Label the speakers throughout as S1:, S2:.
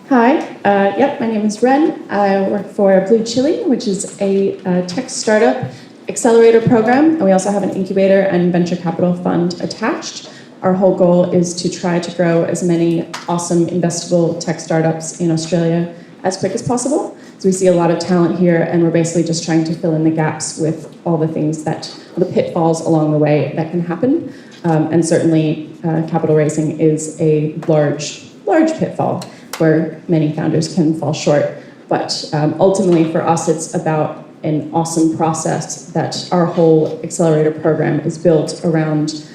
S1: Hi, my name is Ren. I work for Blue Chilli, which is a tech startup accelerator program, and we also have an incubator and venture capital fund attached. Our whole goal is to try to grow as many awesome investable tech startups in Australia as quick as possible. So we see a lot of talent here, and we're basically just trying to fill in the gaps with all the things the pitfalls along the way that can happen. And certainly capital raising is a large pitfall where many founders can fall short. But ultimately for us, it's about an awesome process that our whole accelerator program is built around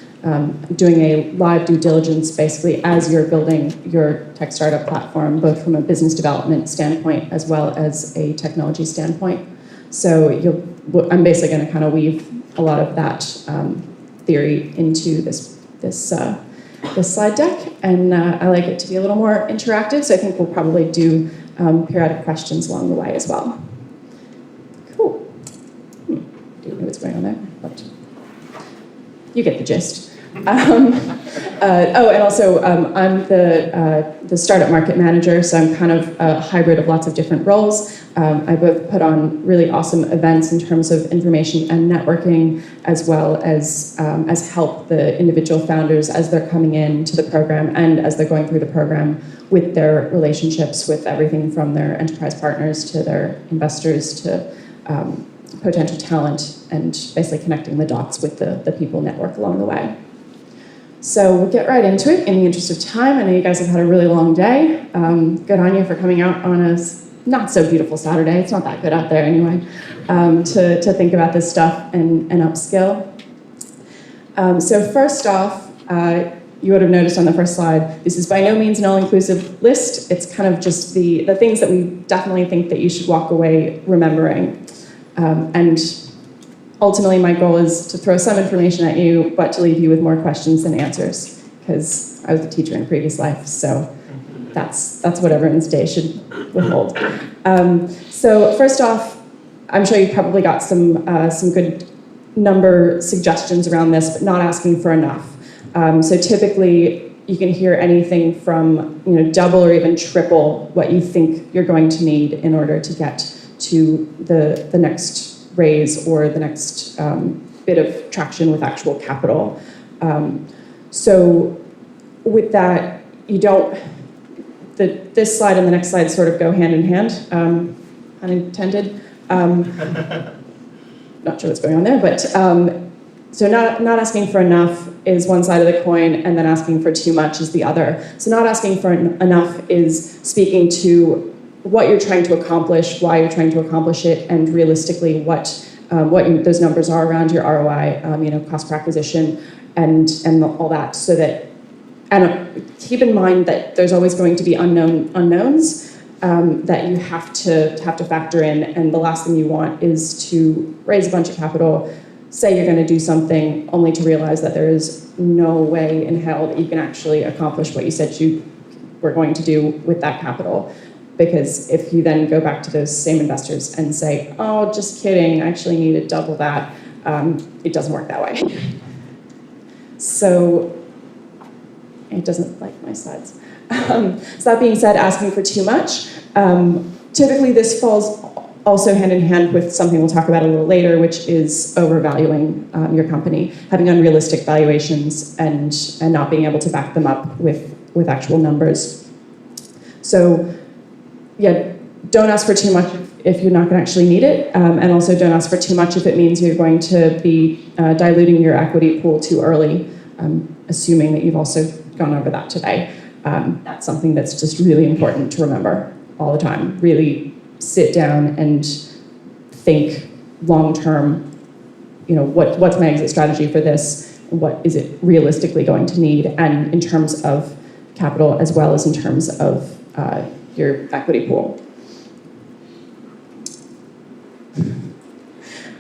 S1: doing a live due diligence basically as you're building your tech startup platform, both from a business development standpoint as well as a technology standpoint. So I'm basically going to kind of weave a lot of that theory into this slide deck, and I like it to be a little more interactive, so I think we'll probably do periodic questions along the way as well. Cool. Do you know what's going on there? But you get the gist. And also I'm the startup market manager, so I'm kind of a hybrid of lots of different roles. I both put on really awesome events in terms of information and networking, as well as help the individual founders as they're coming into the program and as they're going through the program with their relationships with everything from their enterprise partners to their investors to potential talent, and basically connecting the dots with the people network along the way. So we'll get right into it in the interest of time. I know you guys have had a really long day. Good on you for coming out on a not so beautiful Saturday. It's not that good out there anyway, to think about this stuff and upskill. So first off, you would have noticed on the first slide, this is by no means an all-inclusive list. It's kind of just the things that we definitely think that you should walk away remembering. And ultimately, my goal is to throw some information at you, but to leave you with more questions than answers, because I was a teacher in a previous life, so that's what everyone's day should withhold. So first off, I'm sure you've probably got some good number suggestions around this, but not asking for enough. So typically, you can hear anything from double or even triple what you think you're going to need in order to get to the next raise or the next bit of traction with actual capital. So with that, this slide and the next slide sort of go hand in hand, unintended. Not sure what's going on there, but so not asking for enough is one side of the coin, and then asking for too much is the other. So not asking for enough is speaking to what you're trying to accomplish, why you're trying to accomplish it, and realistically what those numbers are around your ROI, cost per acquisition, and all that. So that, and keep in mind that there's always going to be unknowns that you have to factor in. And the last thing you want is to raise a bunch of capital, say you're going to do something, only to realize that there is no way in hell that you can actually accomplish what you said you were going to do with that capital. Because if you then go back to those same investors and say, oh, just kidding, I actually needed double that, it doesn't work that way. So it doesn't like my slides. So that being said, asking for too much. Typically this falls also hand in hand with something we'll talk about a little later, which is overvaluing your company, having unrealistic valuations and not being able to back them up with actual numbers. So yeah, don't ask for too much if you're not going to actually need it, and also don't ask for too much if it means you're going to be diluting your equity pool too early, assuming that you've also gone over that today. That's something that's just really important to remember all the time. Really sit down and think long-term, what's my exit strategy for this? What is it realistically going to need? And in terms of capital, as well as in terms of your equity pool.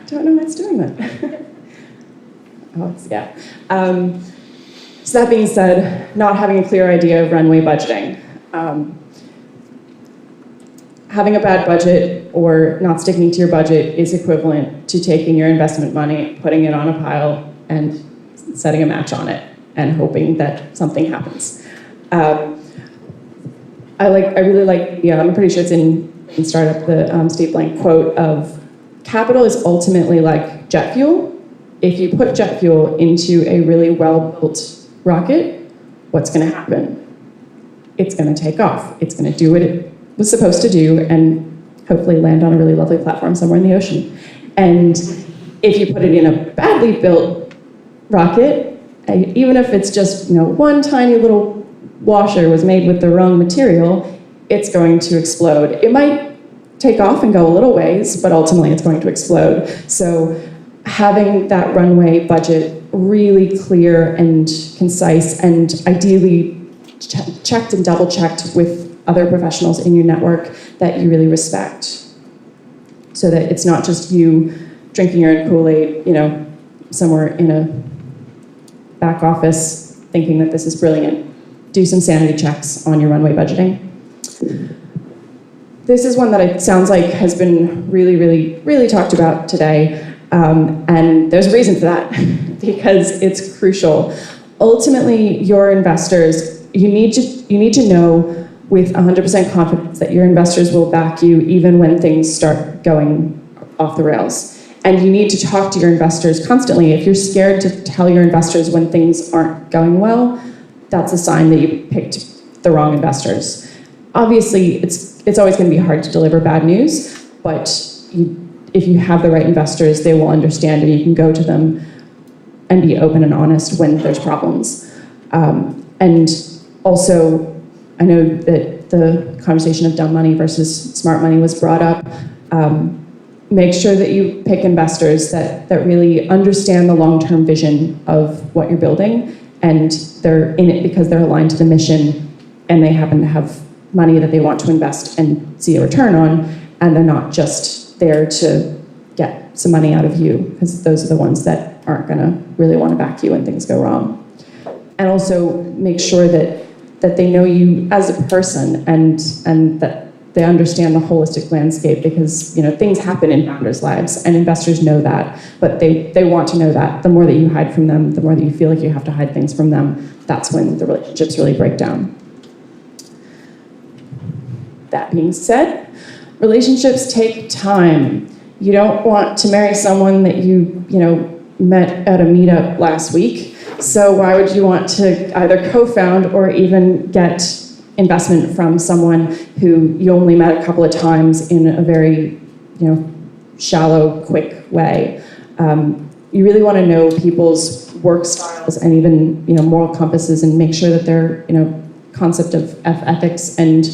S1: Don't know why it's doing that. Yeah. So that being said, not having a clear idea of runway budgeting. Having a bad budget or not sticking to your budget is equivalent to taking your investment money, putting it on a pile, and setting a match on it, and hoping that something happens. I really like, I'm pretty sure it's in Startup, the Steve Blank quote of, capital is ultimately like jet fuel. If you put jet fuel into a really well-built rocket, what's going to happen? It's going to take off. It's going to do what it was supposed to do and hopefully land on a really lovely platform somewhere in the ocean. And if you put it in a badly built rocket, even if it's just one tiny little washer was made with the wrong material, it's going to explode. It might take off and go a little ways, but ultimately it's going to explode. So having that runway budget really clear and concise, and ideally checked and double checked with other professionals in your network that you really respect, so that it's not just you drinking your own Kool-Aid, somewhere in a back office thinking that this is brilliant. Do some sanity checks on your runway budgeting. This is one that it sounds like has been really, really, really talked about today, and there's a reason for that, because it's crucial. Ultimately, your investors, you need to know with 100% confidence that your investors will back you even when things start going off the rails. And you need to talk to your investors constantly. If you're scared to tell your investors when things aren't going well, that's a sign that you picked the wrong investors. Obviously, it's always going to be hard to deliver bad news, but if you have the right investors, they will understand, and you can go to them and be open and honest when there's problems. And also, I know that the conversation of dumb money versus smart money was brought up. Make sure that you pick investors that really understand the long-term vision of what you're building, and they're in it because they're aligned to the mission, and they happen to have money that they want to invest and see a return on, and they're not just there to get some money out of you, because those are the ones that aren't going to really want to back you when things go wrong. And also make sure that they know you as a person, and that they understand the holistic landscape, because things happen in founders' lives, and investors know that, but they want to know that. The more that you hide from them, the more that you feel like you have to hide things from them, that's when the relationships really break down. That being said, relationships take time. You don't want to marry someone that you met at a meetup last week, so why would you want to either co-found or even get investment from someone who you only met a couple of times in a very shallow, quick way? You really want to know people's work styles and even moral compasses, and make sure that their concept of ethics and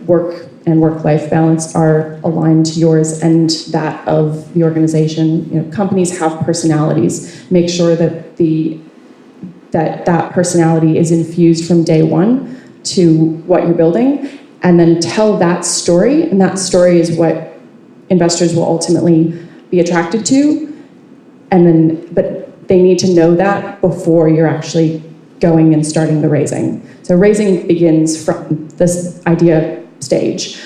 S1: work and work-life balance are aligned to yours and that of the organization. Companies have personalities. Make sure that that personality is infused from day one to what you're building, and then tell that story, and that story is what investors will ultimately be attracted to. But they need to know that before you're actually going and starting the raising. So raising begins from this idea stage,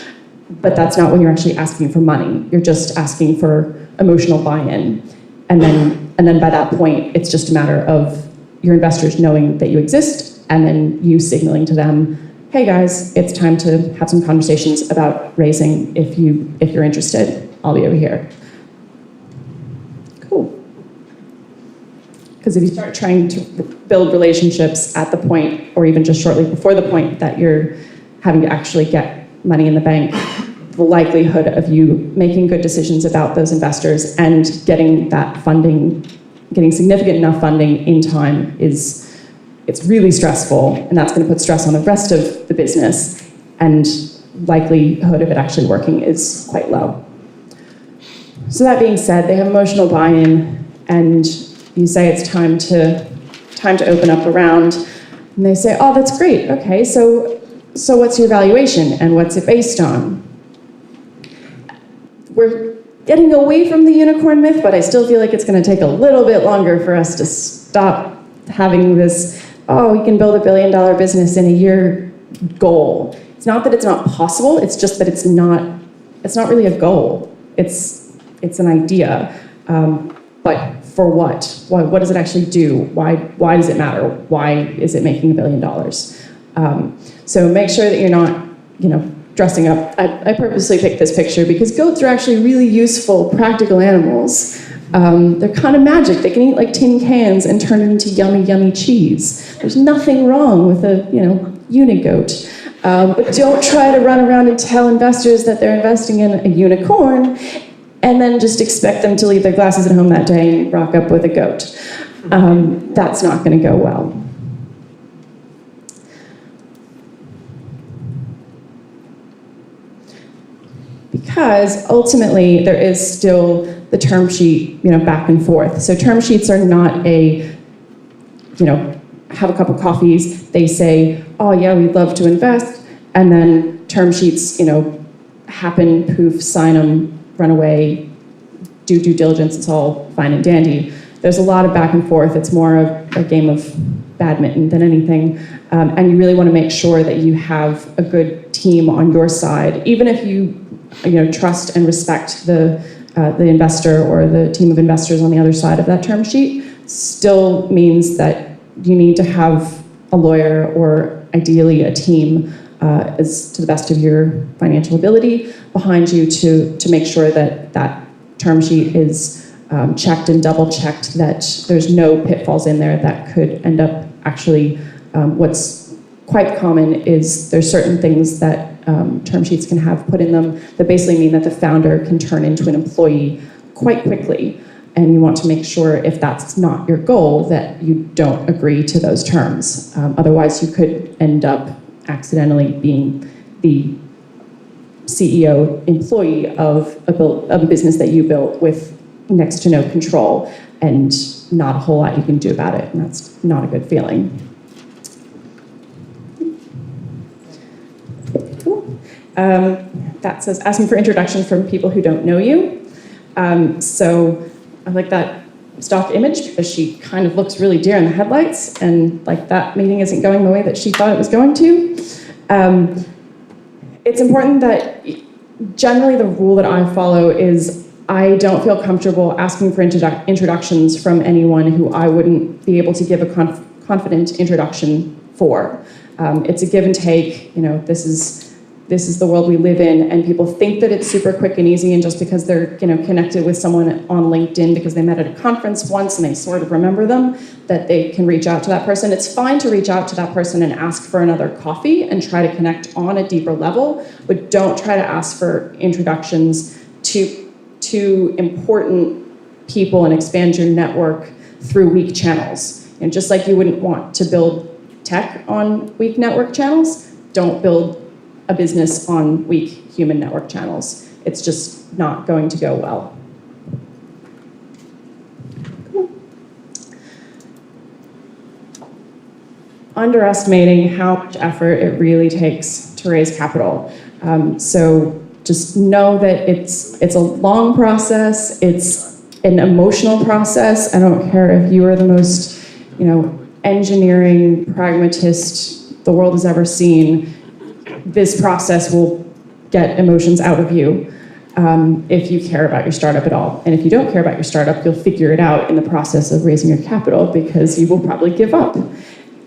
S1: but that's not when you're actually asking for money. You're just asking for emotional buy-in. And then by that point, it's just a matter of your investors knowing that you exist, and then you signaling to them, hey guys, it's time to have some conversations about raising. If you're interested, I'll be over here. Cool. Because if you start trying to build relationships at the point, or even just shortly before the point that you're having to actually get money in the bank, the likelihood of you making good decisions about those investors and getting that funding, getting significant enough funding in time it's really stressful, and that's going to put stress on the rest of the business, and likelihood of it actually working is quite low. So that being said, they have emotional buy-in, and you say it's time to open up a round, and they say, oh, that's great, okay, so what's your valuation, and what's it based on? We're getting away from the unicorn myth, but I still feel like it's going to take a little bit longer for us to stop having this, oh, we can build $1 billion business in a year goal. It's not that it's not possible, it's just that it's not really a goal. It's an idea. But for what? What does it actually do? Why does it matter? Why is it making $1 billion? So make sure that you're not, dressing up. I purposely picked this picture because goats are actually really useful, practical animals. They're kind of magic. They can eat like tin cans and turn it into yummy, yummy cheese. There's nothing wrong with a, unigoat. But don't try to run around and tell investors that they're investing in a unicorn and then just expect them to leave their glasses at home that day and rock up with a goat. That's not going to go well. Because ultimately there is still the term sheet, back and forth. So term sheets are not a, have a couple coffees. They say, oh yeah, we'd love to invest, and then term sheets, happen, poof, sign them, run away, do due diligence. It's all fine and dandy. There's a lot of back and forth. It's more of a game of badminton than anything, and you really want to make sure that you have a good team on your side, even if you trust and respect the investor or the team of investors on the other side of that term sheet. Still means that you need to have a lawyer or ideally a team, as to the best of your financial ability, behind you to make sure that that term sheet is checked and double checked, that there's no pitfalls in there that could end up actually, what's quite common is there's certain things that term sheets can have put in them that basically mean that the founder can turn into an employee quite quickly. And you want to make sure, if that's not your goal, that you don't agree to those terms. Otherwise, you could end up accidentally being the CEO employee of a business that you built with next to no control and not a whole lot you can do about it. And that's not a good feeling. That says asking for introduction from people who don't know you. So I like that stock image because she kind of looks really deer in the headlights, and like that meeting isn't going the way that she thought it was going to. It's important that generally the rule that I follow is I don't feel comfortable asking for introductions from anyone who I wouldn't be able to give a confident introduction for. It's a give and take. This is the world we live in, and people think that it's super quick and easy, and just because they're connected with someone on LinkedIn because they met at a conference once and they sort of remember them, that they can reach out to that person. It's fine to reach out to that person and ask for another coffee and try to connect on a deeper level, but don't try to ask for introductions to important people and expand your network through weak channels. And just like you wouldn't want to build tech on weak network channels, don't build a business on weak human network channels. It's just not going to go well. Cool. Underestimating how much effort it really takes to raise capital. So just know that it's a long process. It's an emotional process. I don't care if you are the most, engineering pragmatist the world has ever seen. This process will get emotions out of you if you care about your startup at all. And if you don't care about your startup, you'll figure it out in the process of raising your capital because you will probably give up.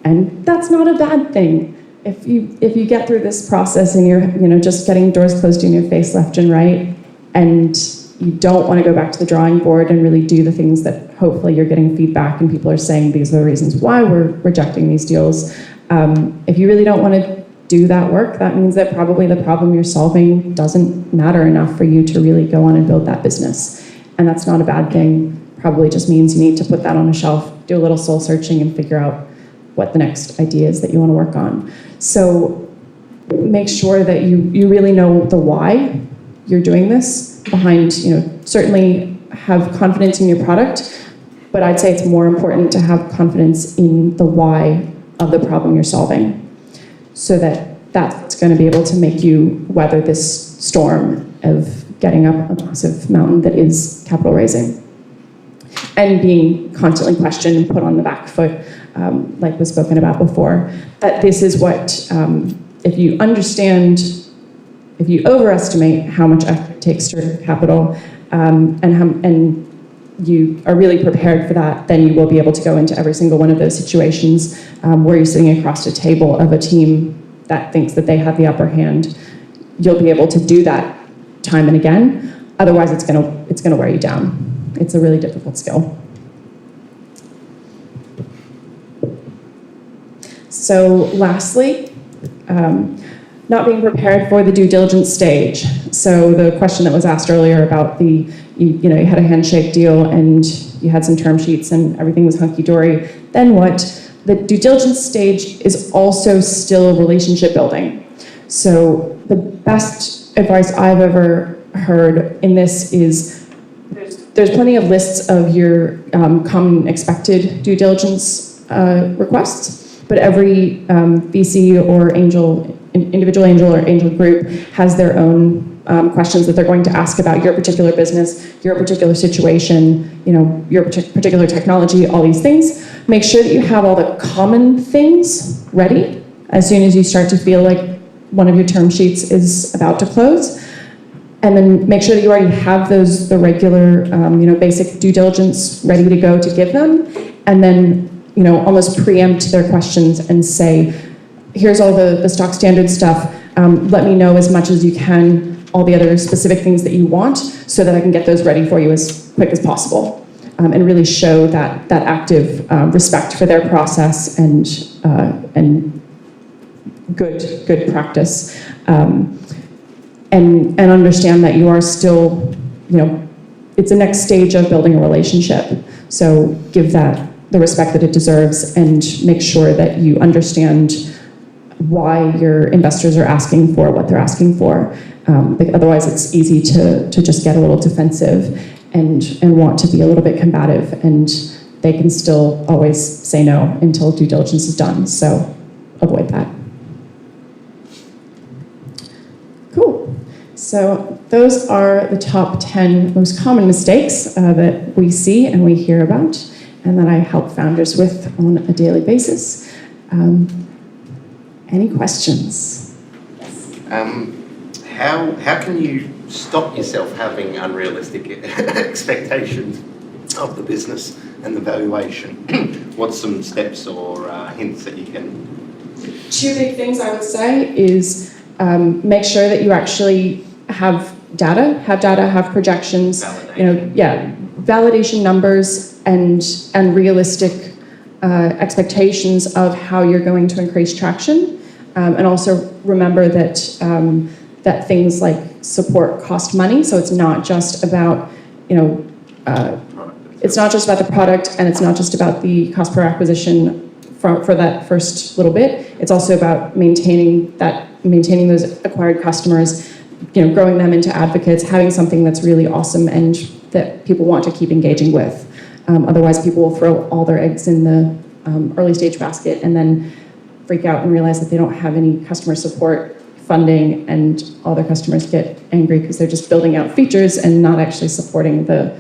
S1: And that's not a bad thing. If you get through this process and you're just getting doors closed in your face left and right, and you don't want to go back to the drawing board and really do the things that hopefully you're getting feedback and people are saying these are the reasons why we're rejecting these deals. If you really don't want to do that work, that means that probably the problem you're solving doesn't matter enough for you to really go on and build that business. And that's not a bad thing. Probably just means you need to put that on a shelf, do a little soul searching, and figure out what the next idea is that you want to work on. So make sure that you really know the why you're doing this behind, certainly have confidence in your product, but I'd say it's more important to have confidence in the why of the problem you're solving, so that's going to be able to make you weather this storm of getting up a massive mountain that is capital raising. And being constantly questioned and put on the back foot, like was spoken about before. That this is what, if you overestimate how much effort it takes to raise capital, and you are really prepared for that, then you will be able to go into every single one of those situations where you're sitting across a table of a team that thinks that they have the upper hand. You'll be able to do that time and again. Otherwise, it's gonna wear you down. It's a really difficult skill. So lastly, not being prepared for the due diligence stage. So the question that was asked earlier about you had a handshake deal and you had some term sheets and everything was hunky-dory, then what? The due diligence stage is also still relationship building. So the best advice I've ever heard in this is there's plenty of lists of your common expected due diligence requests, but every VC or individual angel or angel group has their own questions that they're going to ask about your particular business, your particular situation, your particular technology, all these things. Make sure that you have all the common things ready as soon as you start to feel like one of your term sheets is about to close. And then make sure that you already have the regular, basic due diligence ready to go to give them. And then, almost preempt their questions and say, here's all the stock standard stuff. Let me know as much as you can, all the other specific things that you want, so that I can get those ready for you as quick as possible. And really show that active respect for their process and good practice. And understand that you are still, it's the next stage of building a relationship. So give that the respect that it deserves and make sure that you understand why your investors are asking for what they're asking for. Otherwise, it's easy to just get a little defensive and want to be a little bit combative, and they can still always say no until due diligence is done. So avoid that. Cool. So those are the top 10 most common mistakes that we see and we hear about, and that I help founders with on a daily basis. Any questions?
S2: Yes. How can you stop yourself having unrealistic expectations of the business and the valuation? What's some steps or hints that you can?
S1: Two big things I would say is make sure that you actually have data, have projections, validation numbers and realistic expectations of how you're going to increase traction. And also remember that that things like support cost money. So it's not just about, it's not just about the product, and it's not just about the cost per acquisition for that first little bit. It's also about maintaining those acquired customers, growing them into advocates, having something that's really awesome and that people want to keep engaging with. Otherwise, people will throw all their eggs in the early stage basket and then freak out and realize that they don't have any customer support funding, and all their customers get angry because they're just building out features and not actually supporting the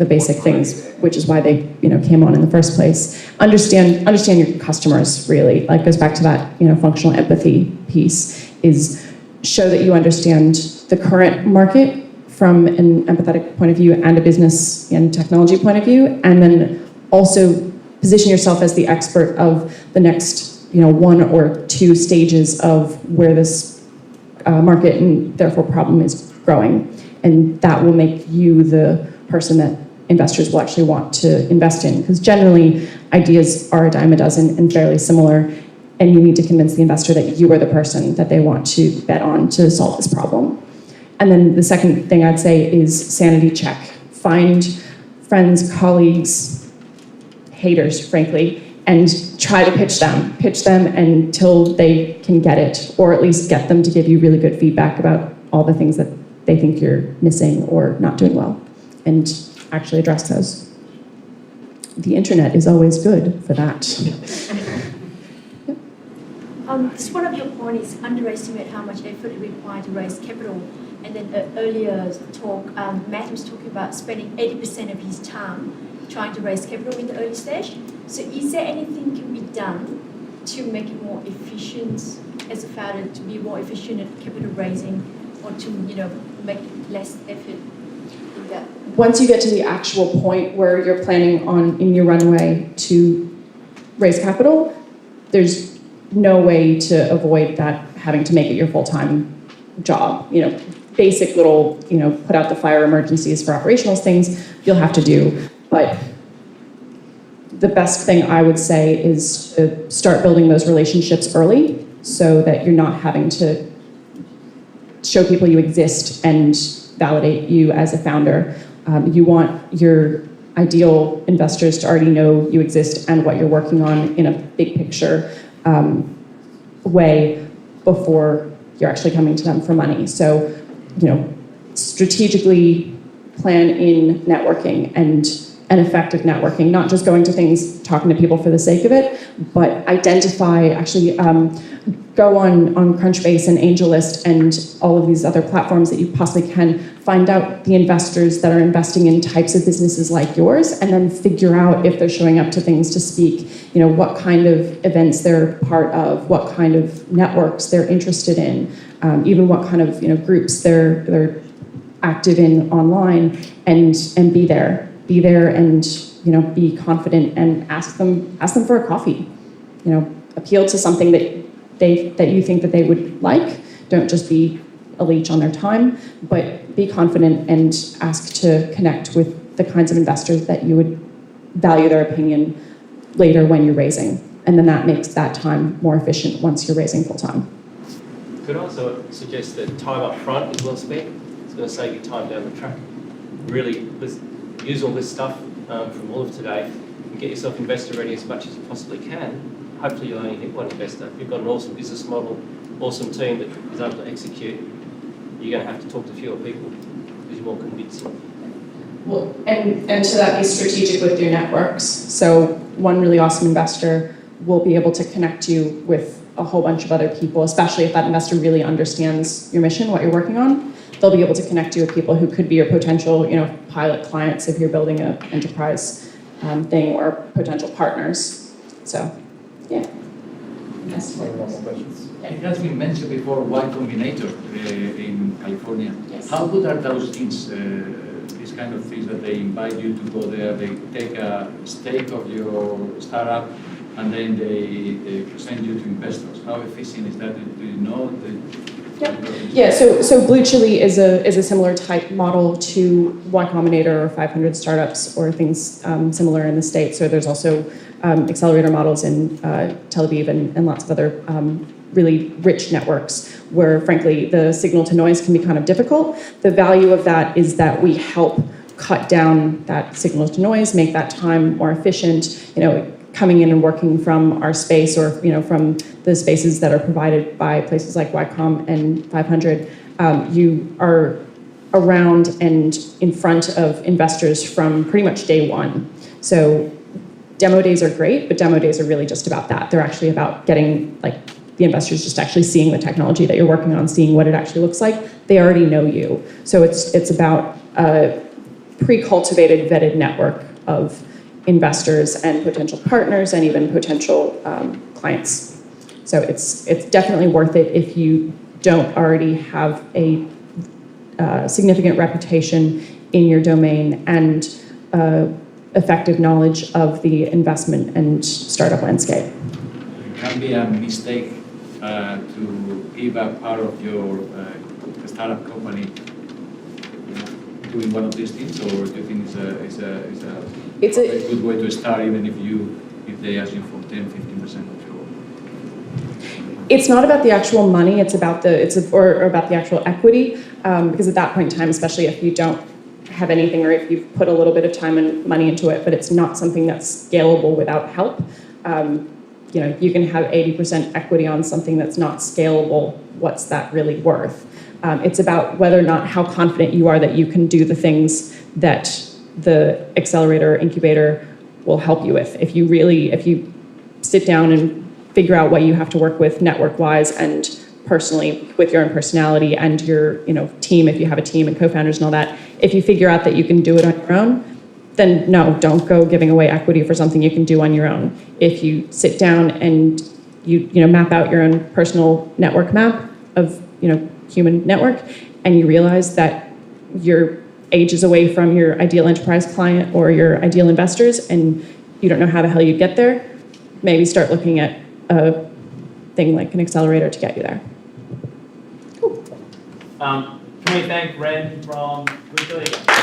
S1: basic things, which is why they came on in the first place. Understand your customers, really. Like, goes back to that functional empathy piece, is show that you understand the current market from an empathetic point of view and a business and technology point of view, and then also position yourself as the expert of the next one or two stages of where this market and therefore problem is growing. And that will make you the person that investors will actually want to invest in, because generally ideas are a dime a dozen and fairly similar, and you need to convince the investor that you are the person that they want to bet on to solve this problem. And then the second thing I'd say is sanity check. Find friends, colleagues, haters, frankly, and try to pitch them until they can get it, or at least get them to give you really good feedback about all the things that they think you're missing or not doing well, and actually address those. The internet is always good for that.
S3: Just one of your points is underestimate how much effort it required to raise capital. And then earlier talk, Matt was talking about spending 80% of his time trying to raise capital in the early stage. So is there anything can be done to make it more efficient as a founder, to be more efficient at capital raising, or to make less effort in that?
S1: once you get to the actual point where you're planning on in your runway to raise capital, there's no way to avoid that having to make it your full-time job. Basic little, put out the fire emergencies for operational things you'll have to do. But the best thing I would say is to start building those relationships early so that you're not having to show people you exist and validate you as a founder. You want your ideal investors to already know you exist and what you're working on in a big picture way before you're actually coming to them for money. So, strategically plan in networking and effective networking, not just going to things, talking to people for the sake of it, but identify, actually go on Crunchbase and AngelList and all of these other platforms that you possibly can, find out the investors that are investing in types of businesses like yours, and then figure out if they're showing up to things to speak, what kind of events they're part of, what kind of networks they're interested in, even what kind of groups they're active in online, and be there and be confident and ask them for a coffee. Appeal to something that you think that they would like. Don't just be a leech on their time, but be confident and ask to connect with the kinds of investors that you would value their opinion later when you're raising. And then that makes that time more efficient once you're raising full time.
S4: Could I also suggest that time up front is well spent? It's going to save you time down the track. Really, use all this stuff from all of today and get yourself investor ready as much as you possibly can. Hopefully you'll only hit one investor. If you've got an awesome business model, awesome team that is able to execute, you're going to have to talk to fewer people because you're more convincing.
S1: Well, and to that, be strategic with your networks. So one really awesome investor will be able to connect you with a whole bunch of other people, especially if that investor really understands your mission, what you're working on. They'll be able to connect you with people who could be your potential, pilot clients if you're building an enterprise thing, or potential partners. So, yeah. Yes.
S5: It has been mentioned before, Y Combinator in California.
S1: Yes.
S5: How good are those things, these kind of things that they invite you to go there, they take a stake of your startup, and then they present you to investors? How efficient is that? Do you know?
S1: Yeah. So Blue Chilli is a similar type model to Y Combinator or 500 startups or things similar in the States. So there's also accelerator models in Tel Aviv and lots of other really rich networks where, frankly, the signal to noise can be kind of difficult. The value of that is that we help cut down that signal to noise, make that time more efficient. Coming in and working from our space or from the spaces that are provided by places like YCOM and 500, you are around and in front of investors from pretty much day one. So demo days are great, but demo days are really just about that. They're actually about getting the investors just actually seeing the technology that you're working on, seeing what it actually looks like. They already know you. So it's about a pre-cultivated, vetted network of investors and potential partners and even potential clients. So it's definitely worth it if you don't already have a significant reputation in your domain and effective knowledge of the investment and startup landscape.
S5: It can be a mistake to give a part of your startup company doing one of these things, or do you think it's a good way to start, even if they ask you for 10-15% of your?
S1: It's not about the actual money. It's about about the actual equity, because at that point in time, especially if you don't have anything, or if you've put a little bit of time and money into it, but it's not something that's scalable without help. You can have 80% equity on something that's not scalable. What's that really worth? It's about whether or not how confident you are that you can do the things that the accelerator or incubator will help you with. If you sit down and figure out what you have to work with network-wise and personally with your own personality and your team, if you have a team and co-founders and all that, if you figure out that you can do it on your own, then no, don't go giving away equity for something you can do on your own. If you sit down and you map out your own personal network map of human network, and you realize that you're ages away from your ideal enterprise client or your ideal investors, and you don't know how the hell you'd get there, maybe start looking at a thing like an accelerator to get you there.
S6: Can we thank Ren from BlueChilli again?